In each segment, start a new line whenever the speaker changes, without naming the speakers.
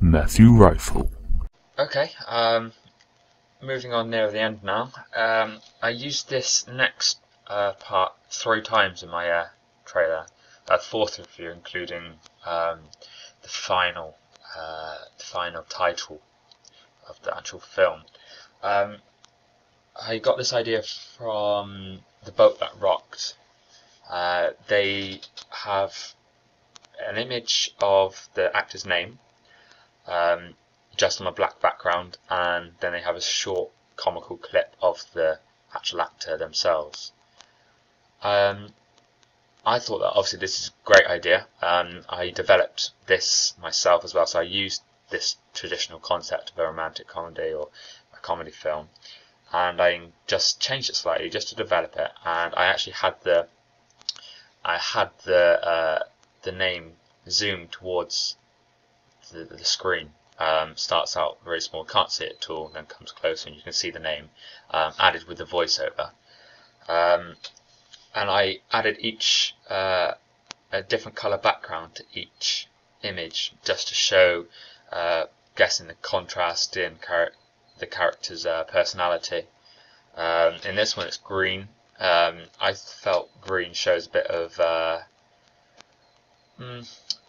Matthew Rifle.
Okay, moving on near the end now. I used this next part 3 times in my trailer, a fourth review, including the final title of the actual film. I got this idea from The Boat That Rocked. They have an image of the actor's name, just on a black background, and then they have a short comical clip of the actual actor themselves. I thought that obviously this is a great idea. I developed this myself as well, so I used this traditional concept of a romantic comedy or a comedy film, and I just changed it slightly just to develop it. And I actually had the name zoomed towards the screen. Starts out very small, can't see it at all, then comes closer and you can see the name added with the voiceover. And I added each a different colour background to each image just to show, guessing the contrast in the character's personality. In this one it's green. I felt green shows a bit of I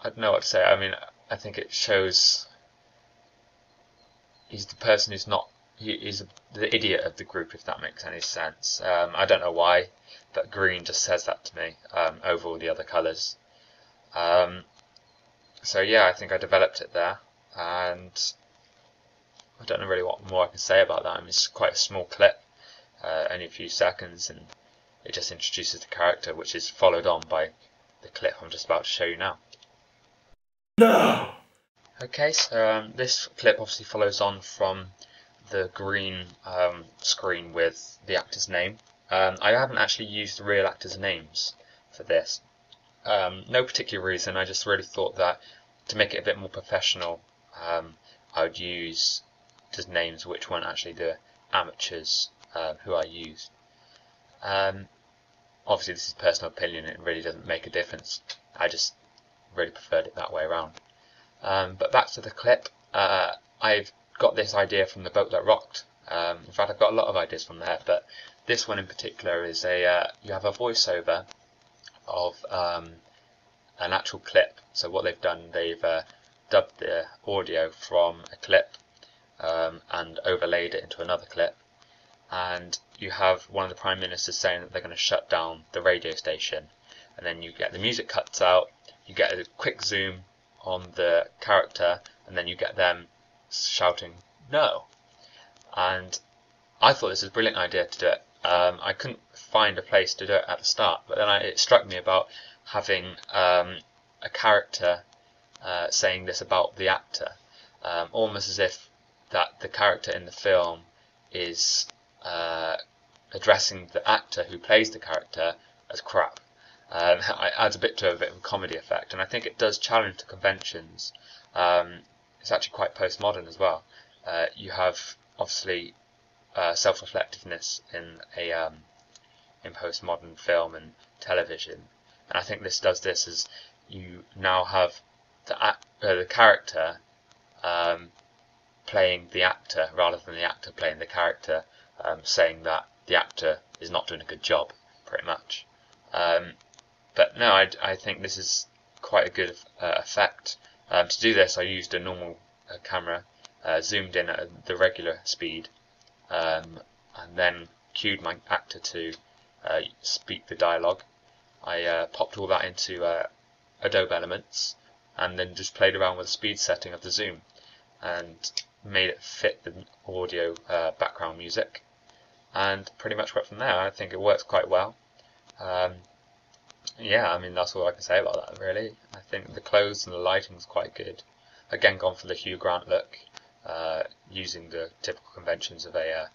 don't know what to say. I mean, I think it shows he's the person who's not, he's the idiot of the group, if that makes any sense. I don't know why, but green just says that to me over all the other colours. So yeah, I think I developed it there, and I don't know really what more I can say about that. I mean, it's quite a small clip, only a few seconds, and it just introduces the character, which is followed on by the clip I'm just about to show you now.
No!
Okay, so this clip obviously follows on from the green screen with the actor's name. I haven't actually used the real actors' names for this. No particular reason, I just really thought that to make it a bit more professional, I would use just names which weren't actually the amateurs who I used. Obviously this is personal opinion, it really doesn't make a difference. I just really preferred it that way around. But back to the clip, I've got this idea from The Boat That Rocked. In fact, I've got a lot of ideas from there, but this one in particular is you have a voiceover of an actual clip. So what they've done, they've dubbed the audio from a clip and overlaid it into another clip. And you have one of the Prime Ministers saying that they're going to shut down the radio station. And then you get the music cuts out, you get a quick zoom on the character, and then you get them shouting no. And I thought this was a brilliant idea to do it. I couldn't find a place to do it at the start, but then it struck me about having a character saying this about the actor, almost as if that the character in the film is addressing the actor who plays the character as crap. It adds a bit of a comedy effect, and I think it does challenge the conventions. It's actually quite postmodern as well. You have obviously self-reflectiveness in postmodern film and television, and I think this does this as you now have the character playing the actor rather than the actor playing the character, saying that the actor is not doing a good job, pretty much. But no, I think this is quite a good effect. To do this, I used a normal camera, zoomed in at the regular speed, and then cued my actor to speak the dialogue. I popped all that into Adobe Elements, and then just played around with the speed setting of the zoom, and made it fit the audio background music, and pretty much went from there. I think it works quite well. Yeah, I mean, that's all I can say about that, really. I think the clothes and the lighting is quite good. Again, gone for the Hugh Grant look, using the typical conventions of a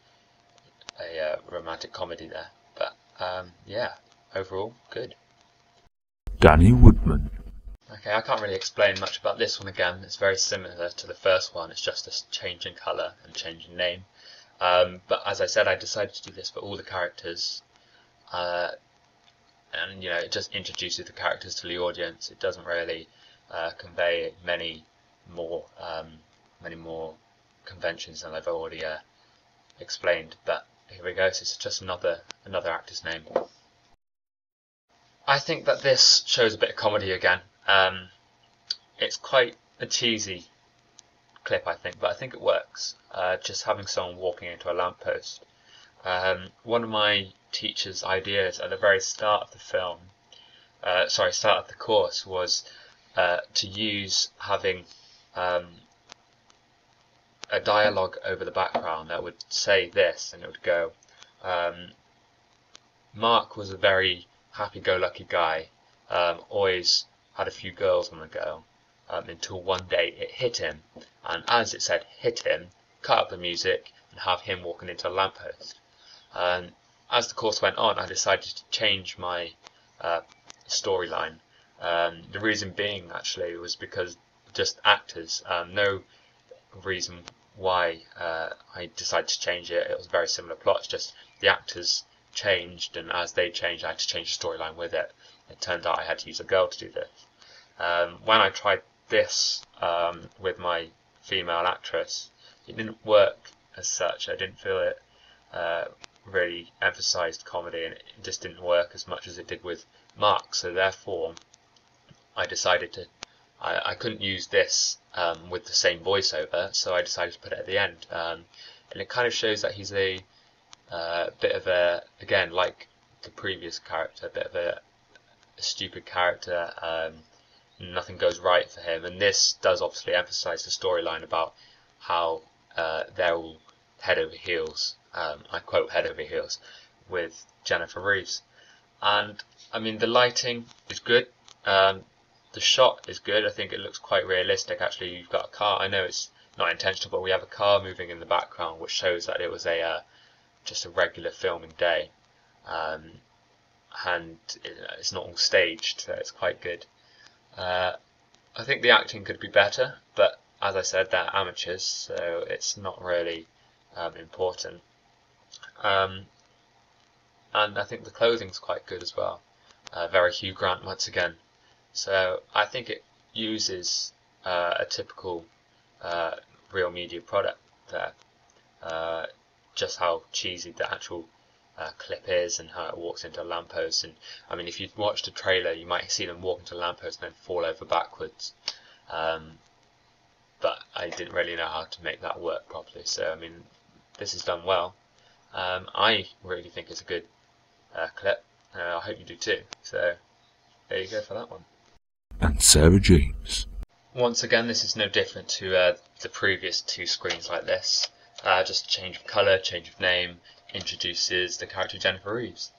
romantic comedy there. But yeah, overall, good.
Danny Woodman.
Okay, I can't really explain much about this one again. It's very similar to the first one. It's just a change in colour and change in name. But as I said, I decided to do this for all the characters. And you know, it just introduces the characters to the audience. It doesn't really convey many many more conventions than I've already explained. But here we go. So it's just another actor's name. I think that this shows a bit of comedy again. It's quite a cheesy clip, I think, but I think it works. Just having someone walking into a lamppost. One of my teacher's ideas at the very start of the film, start of the course, was to use having a dialogue over the background that would say this, and it would go, Mark was a very happy-go-lucky guy, always had a few girls on the go, until one day it hit him, and as it said hit him, cut up the music and have him walking into a lamppost. As the course went on, I decided to change my storyline. The reason being, actually, was because just actors. No reason why I decided to change it. It was a very similar plot. It's just the actors changed, and as they changed, I had to change the storyline with it. It turned out I had to use a girl to do this. When I tried this with my female actress, it didn't work as such. I didn't feel it really emphasised comedy, and it just didn't work as much as it did with Mark. So therefore, I decided to. I couldn't use this with the same voiceover, so I decided to put it at the end. And it kind of shows that he's a bit of a, again, like the previous character, a bit of a stupid character. Nothing goes right for him, and this does obviously emphasise the storyline about how they're all head over heels. I quote head over heels with Jennifer Reeves. And I mean, the lighting is good. The shot is good. I think it looks quite realistic. Actually, you've got a car. I know it's not intentional, but we have a car moving in the background, which shows that it was just a regular filming day, and it's not all staged, so it's quite good. I think the acting could be better, but as I said, they're amateurs, so it's not really important. And I think the clothing's quite good as well. Very Hugh Grant once again. So I think it uses a typical real media product there. Just how cheesy the actual clip is, and how it walks into a lamppost. And I mean, if you'd watched a trailer, you might see them walk into a lamppost and then fall over backwards. But I didn't really know how to make that work properly. So I mean, this is done well. I really think it's a good clip. I hope you do too. So there you go for that one.
And Sarah James.
Once again, this is no different to the previous two screens like this. Just a change of colour, change of name, introduces the character Jennifer Reeves.